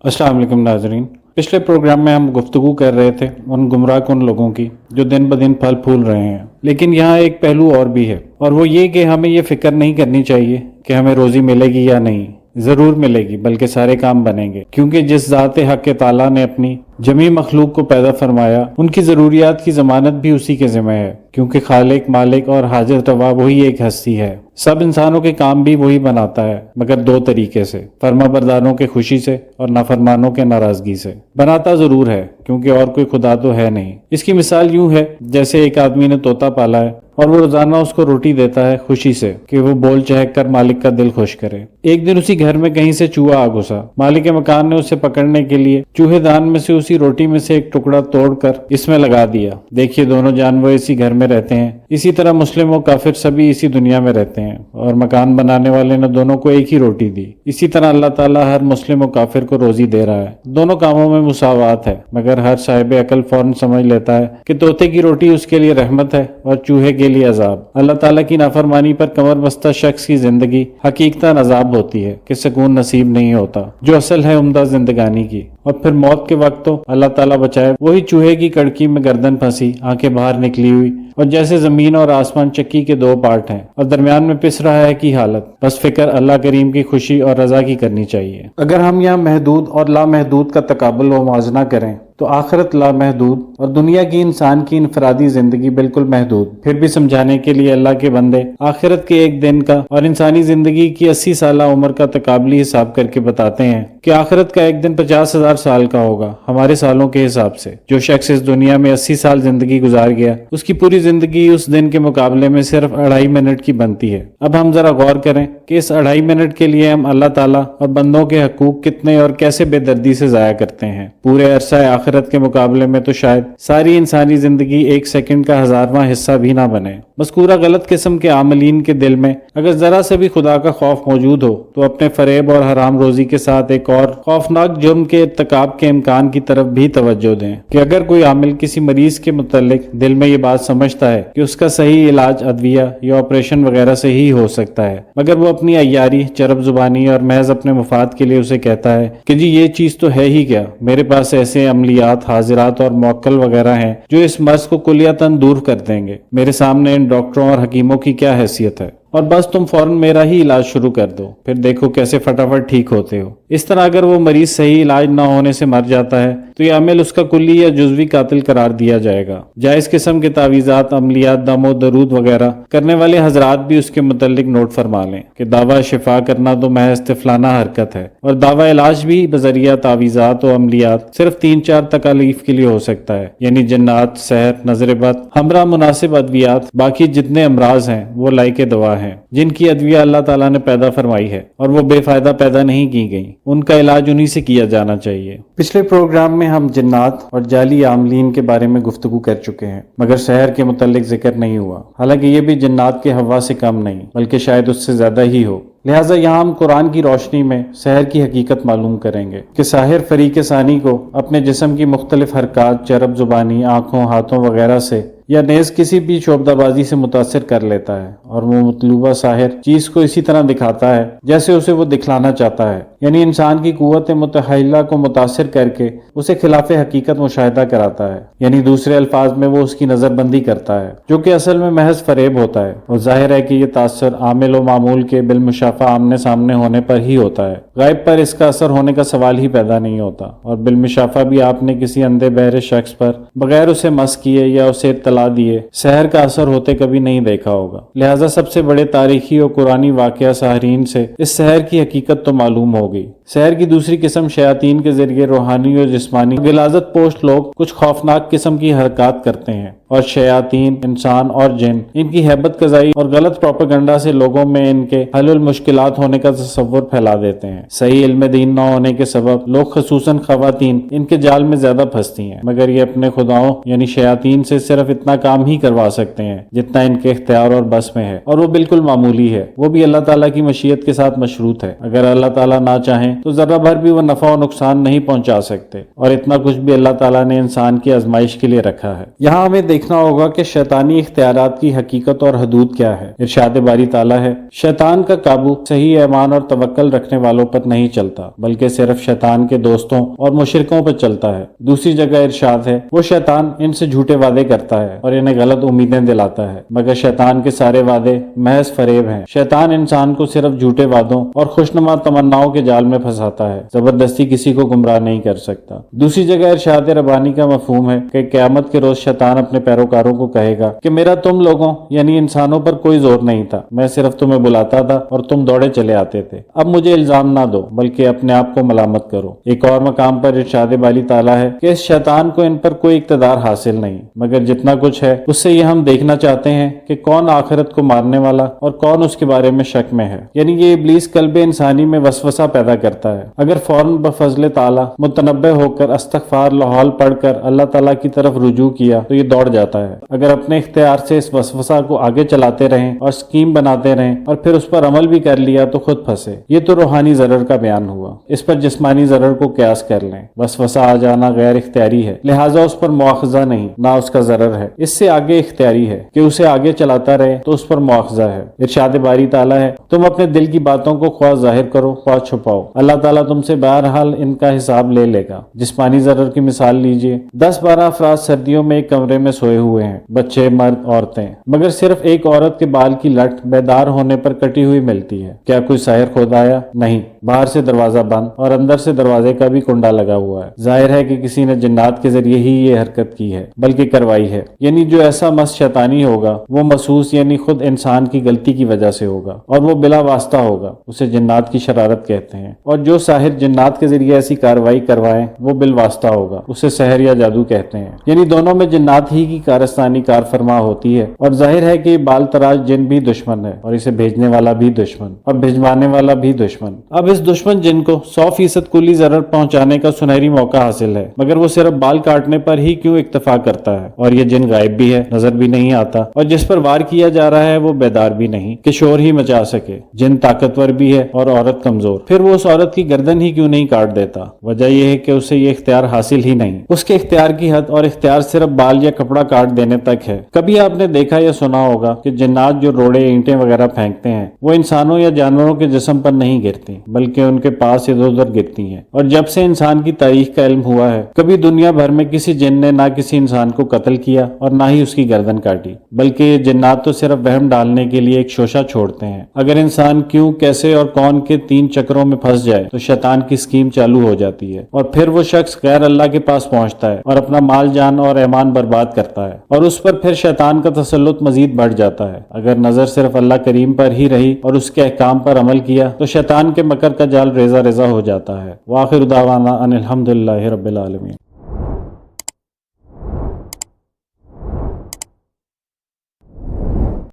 अस्सलाम वालेकुम नाजरीन। पिछले प्रोग्राम में हम गुफ्तगू कर रहे थे उन गुमराह कुन लोगों की जो दिन ब दिन फल फूल रहे हैं, लेकिन यहाँ एक पहलू और भी है, और वो ये कि हमें ये फिक्र नहीं करनी चाहिए कि हमें रोज़ी मिलेगी या नहीं। ज़रूर मिलेगी, बल्कि सारे काम बनेंगे, क्योंकि जिस ज़ात हक़ ताला ने अपनी जमी मखलूक को पैदा फरमाया, उनकी ज़रूरियात की ज़मानत भी उसी के ज़िम्मे है, क्योंकि खालिक मालिक और हाजत रवा वही एक हस्ती है। सब इंसानों के काम भी वही बनाता है, मगर दो तरीके से, फर्माबरदारों के खुशी से और नाफरमानों के नाराज़गी से। बनाता ज़रूर है, क्योंकि और कोई खुदा तो है नहीं। इसकी मिसाल यूं है जैसे एक आदमी ने तोता पाला है और वो रोजाना उसको रोटी देता है खुशी से कि वो बोल चहक कर मालिक का दिल खुश करे। एक दिन उसी घर में कहीं से चूहा आ घुसा। मालिक के मकान ने उसे पकड़ने के लिए चूहेदान में से उसी रोटी में से एक टुकड़ा तोड़कर इसमें लगा दिया। देखिए, दोनों जानवर इसी घर में रहते हैं। इसी तरह मुस्लिम और काफिर सभी इसी दुनिया में रहते हैं, और मकान बनाने वाले ने दोनों को एक ही रोटी दी। इसी तरह अल्लाह ताला हर मुस्लिम और काफिर को रोजी दे रहा है। दोनों कामों में मुसावात है, मगर हर साहिब अकल फौरन समझ लेता है कि तोते की रोटी उसके लिए रहमत है और चूहे के लिए अजाब। अल्लाह ताला की नाफरमानी पर कमर बस्ता शख्स की जिंदगी हकीकतन अजाब होती है कि सुकून नसीब नहीं होता, जो असल है उम्दा जिंदगानी की। और फिर मौत के वक्त तो अल्लाह ताला बचाए, वही चूहे की कड़की में गर्दन फंसी, आंखें बाहर निकली हुई, और जैसे जमीन और आसमान चक्की के दो पार्ट हैं और दरमियान में पिस रहा है की हालत। बस फिक्र अल्लाह करीम की खुशी और रजा की करनी चाहिए। अगर हम यहाँ महदूद और लामहदूद का तकाबुल व मुआवजा करें तो आखिरत लामहदूद और दुनिया की इंसान की इनफरादी जिंदगी बिल्कुल महदूद। फिर भी समझाने के लिए अल्लाह के बंदे आखिरत के एक दिन का और इंसानी जिंदगी की 80 साल उम्र का तकाबली हिसाब करके बताते हैं कि आखिरत का एक दिन 50,000 साल का होगा हमारे सालों के हिसाब से। जो शख्स इस दुनिया में 80 साल जिंदगी गुजार गया, उसकी पूरी जिंदगी उस दिन के मुकाबले में सिर्फ 2.5 मिनट की बनती है। अब हम जरा गौर करें कि इस 2.5 मिनट के लिए हम अल्लाह ताला और बंदों के हकूक कितने और कैसे बेदर्दी से जाया करते हैं। पूरे अरसा आखिरत के मुकाबले में तो शायद सारी इंसानी जिंदगी 1 सेकंड का 1000वां हिस्सा भी ना बने। मज़कूरा गलत किस्म के आमलीन के दिल में अगर जरा से भी खुदा का खौफ मौजूद हो तो अपने फरेब और हराम रोजी के साथ एक और खौफनाक जुर्म के इर्तिकाब के इम्कान की तरफ भी तवज्जो दें कि अगर कोई आमिल किसी मरीज के मुतल्लिक दिल में ये बात समझता है कि उसका सही इलाज अदविया या ऑपरेशन वगैरह से ही हो सकता है, मगर वो अपनी अय्यारी, चरब जुबानी और महज अपने मुफाद के लिए उसे कहता है कि जी ये चीज तो है ही क्या, मेरे पास ऐसे अमलियात, हाजिरात और मौक्कल वगैरह हैं जो इस मर्ज को कुलियतन दूर कर देंगे। मेरे सामने इन डॉक्टरों और हकीमों की क्या हैसियत है, और बस तुम फौरन मेरा ही इलाज शुरू कर दो, फिर देखो कैसे फटाफट ठीक होते हो। इस तरह अगर वो मरीज सही इलाज न होने से मर जाता है तो यह अमल उसका कुल्ली या जुज़वी कातिल करार दिया जाएगा। जायज़ किस्म के तावीज़ात, अमलियात, दमो दरूद वगैरह करने वाले हजरात भी उसके मुतल्लिक नोट फरमा लें कि दावा शिफा करना तो महज तिफलाना हरकत है, और दावा इलाज भी बजरिया तावीज़ात और अमलियात सिर्फ 3-4 तकालीफ के लिए हो सकता है, यानी जन्नात, सहर, नजर बद, हमरा मुनासिब अद्वियात। बाकी जितने अमराज हैं वो लायके दवा हैं, जिनकी अद्विया अल्लाह ताला ने पैदा फरमाई है और वो बेफायदा पैदा नहीं की गई, उनका इलाज उन्हीं से किया जाना चाहिए। पिछले प्रोग्राम में हम जन्नात और जाली आमलीन के बारे में गुफ्तगू कर चुके हैं, मगर शहर के मुतल्लिक जिक्र नहीं हुआ, हालांकि ये भी जन्नात के हवा से कम नहीं बल्कि शायद उससे ज्यादा ही हो। लिहाजा यहाँ हम कुरान की रोशनी में सहर की हकीकत मालूम करेंगे कि साहिर फरीक सानी को अपने जिस्म की मुख्तलिफ हरकत, चरब जुबानी, आंखों, हाथों वगैरह से या नेज किसी भी शोबदाबाजी से मुतासिर कर लेता है, और वो मतलूबा साहिर चीज को इसी तरह दिखाता है जैसे उसे वो दिखलाना चाहता है, यानी इंसान की कुव्वत मुतहैला को मुतासिर करके उसे खिलाफ हकीकत मुशाहिदा कराता है, यानी दूसरे अल्फाज में वो उसकी नजरबंदी करता है, जो कि असल में महज फरेब होता है। और जाहिर है कि ये तासर आमिल व मामूल के बिलमुशाफा आमने सामने होने पर ही होता है, गायब पर इसका असर होने का सवाल ही पैदा नहीं होता। और बिलमुशाफा भी आपने किसी अंधे बहरे शख्स पर बगैर उसे मस किए या उसे इत्तला दिए सहर का असर होते कभी नहीं देखा होगा। लिहाजा सबसे बड़े तारीखी और कुरानी वाकया साहरीन से इस सहर की हकीकत तो मालूम हो गई। सहर की दूसरी किस्म शयातीन के जरिए रूहानी और जिस्मानी गिलाजत पोस्ट लोग कुछ खौफनाक किस्म की हरकत करते हैं, और शयातीन, इंसान और जिन इनकी हैबत कज़ाई और गलत प्रोपेगेंडा से लोगों में इनके हलुल मुश्किलात होने का तसव्वुर फैला देते हैं। सही इल्म दीन न होने के सबब लोग, खसूसन खवातीन, इनके जाल में ज्यादा फंसती हैं, मगर ये अपने खुदाओं यानी शयातीन से सिर्फ इतना काम ही करवा सकते हैं जितना इनके इख्तियार और बस में है, और वो बिल्कुल मामूली है। वो भी अल्लाह ताला की मशीयत के साथ मशरूत है। अगर अल्लाह ताला ना चाहें تو ذرہ भर भी वो नफा और नुकसान नहीं पहुंचा सकते, और इतना कुछ भी अल्लाह ताला ने इंसान की आजमाइश के लिए रखा है। यहाँ हमें देखना होगा कि शैतानी इख्तियारात की हकीकत और हदूद क्या है। इरशाद बारी ताला है, शैतान का काबू सही ईमान और तवक्कल रखने वालों पर नहीं चलता, बल्कि सिर्फ शैतान के दोस्तों और मुशरिकों पर चलता है। दूसरी जगह इरशाद है, वो शैतान इनसे झूठे वादे करता है और इन्हें गलत उम्मीदें दिलाता है, मगर शैतान के सारे वादे महज फरेब हैं। शैतान इंसान को सिर्फ झूठे वादों और खुशनुमा तमन्नाओं के जाल में फंसाता है, जबरदस्ती किसी को गुमराह नहीं कर सकता। दूसरी जगह इरशाद रब्बानी का मफहूम है कि क़यामत के रोज शैतान अपने पैरोकारों को कहेगा कि मेरा तुम लोगों यानी इंसानों पर कोई जोर नहीं था, मैं सिर्फ तुम्हें बुलाता था और तुम दौड़े चले आते थे। अब मुझे इल्जाम ना दो, बल्कि अपने आप को मलामत करो। एक और मकाम पर इरशाद बारी ताला है कि इस शैतान को इन पर कोई इक़्तिदार हासिल नहीं, मगर जितना कुछ है उससे ये हम देखना चाहते हैं कि कौन आखिरत को मारने वाला और कौन उसके बारे में शक में है। यानी ये इब्लीस कल्बे इंसानी में वसवसा पैदा करता है। अगर फौरन बफजल ताला मुतनब्बे होकर अस्तगफार लाहौल पढ़कर अल्लाह ताला की तरफ रुजू किया तो ये दौड़ जाता है। अगर अपने इख्तियार से इस वसवसा को आगे चलाते रहें और स्कीम बनाते रहें और फिर उस पर अमल भी कर लिया तो खुद फंसे। ये तो रूहानी ज़रर का बयान हुआ, इस पर जिस्मानी ज़रर को क्यास कर लें। वसवसा आ जाना गैर इख्तियारी है, लिहाजा उस पर मुआखजा नहीं, ना उसका ज़रर है। इससे आगे इख्तियारी है कि उसे आगे चलाता रहे तो उस पर मुआखजा है। इरशाद बारी ताला है, तुम अपने दिल की बातों को ख्वाह जाहिर करो ख्वाह छुपाओ, अल्लाह ताला तुमसे बहरहाल इनका हिसाब ले लेगा। जिस्मानी ज़रर की मिसाल लीजिए, 10-12 अफराद सर्दियों में एक कमरे में सोए हुए हैं, बच्चे, मर्द, औरतें, मगर सिर्फ एक औरत के बाल की लट बेदार होने पर कटी हुई मिलती है। क्या कोई साहिर खुद आया? नहीं, बाहर से दरवाजा बंद और अंदर से दरवाजे का भी कुंडा लगा हुआ है। जाहिर है कि किसी ने जिन्नात के जरिए ही ये हरकत की है, बल्कि करवाई है। यानी जो ऐसा मस शैतानी होगा वो महसूस यानी खुद इंसान की गलती की वजह से होगा और वो बिला वास्ता होगा, उसे जिन्नात की शरारत कहते हैं। और जो साहिर जिन्नात के जरिए ऐसी कार्रवाई करवाए वो बिल वास्ता होगा, उसे सहर या जादू कहते हैं। यानी दोनों में जिन्नात ही की कारस्तानी कार फरमा होती है। और जाहिर है कि बाल तराश जिन भी दुश्मन है और इसे भेजने वाला भी दुश्मन और भिजवाने वाला भी दुश्मन। अब इस दुश्मन जिन को 100% कुली जरर पहुंचाने का सुनहरी मौका हासिल है, मगर वो सिर्फ बाल काटने पर ही क्यों इक्तफा करता है। और ये जिन गायब भी है, नजर भी नहीं आता, और जिस पर वार किया जा रहा है वो बेदार भी नहीं कि शोर ही मचा सके। जिन ताकतवर भी है और औरत कमजोर, फिर वो उस औरत की गर्दन ही क्यों नहीं काट देता? वजह यह है कि उसे ये इख्तियार हासिल ही नहीं। उसके इख्तियार की हद और इख्तियार सिर्फ बाल या कपड़ा काट देने तक है। कभी आपने देखा या सुना होगा कि जिन्नात जो रोड़े, ईंटें वगैरह फेंकते हैं वो इंसानों या जानवरों के जिस्म पर नहीं गिरती, बल्कि उनके पास इधर उधर गिरती हैं। और जब से इंसान की तारीख का इल्म हुआ है, कभी दुनिया भर में किसी जिन ने ना किसी इंसान को कत्ल किया और ना ही उसकी गर्दन काटी, बल्कि जिन्नात तो सिर्फ वहम डालने के लिए एक शोशा छोड़ते हैं। अगर इंसान क्यों, कैसे और कौन के 3 चक्रों में फंस जाए तो शैतान की स्कीम चालू हो जाती है और फिर वो शख्स गैर अल्लाह के पास पहुंचता है और अपना माल, जान और ईमान बर्बाद करता है, और उस पर फिर शैतान का तसल्लुत मजीद बढ़ जाता है। अगर नजर सिर्फ अल्लाह करीम पर ही रही और उसके अहकाम पर अमल किया तो शैतान के मकर का जाल रेजा रेजा हो जाता है। वाखिर दावाना अनिल हम्दुलिल्लाहि रब्बिल आलमीन।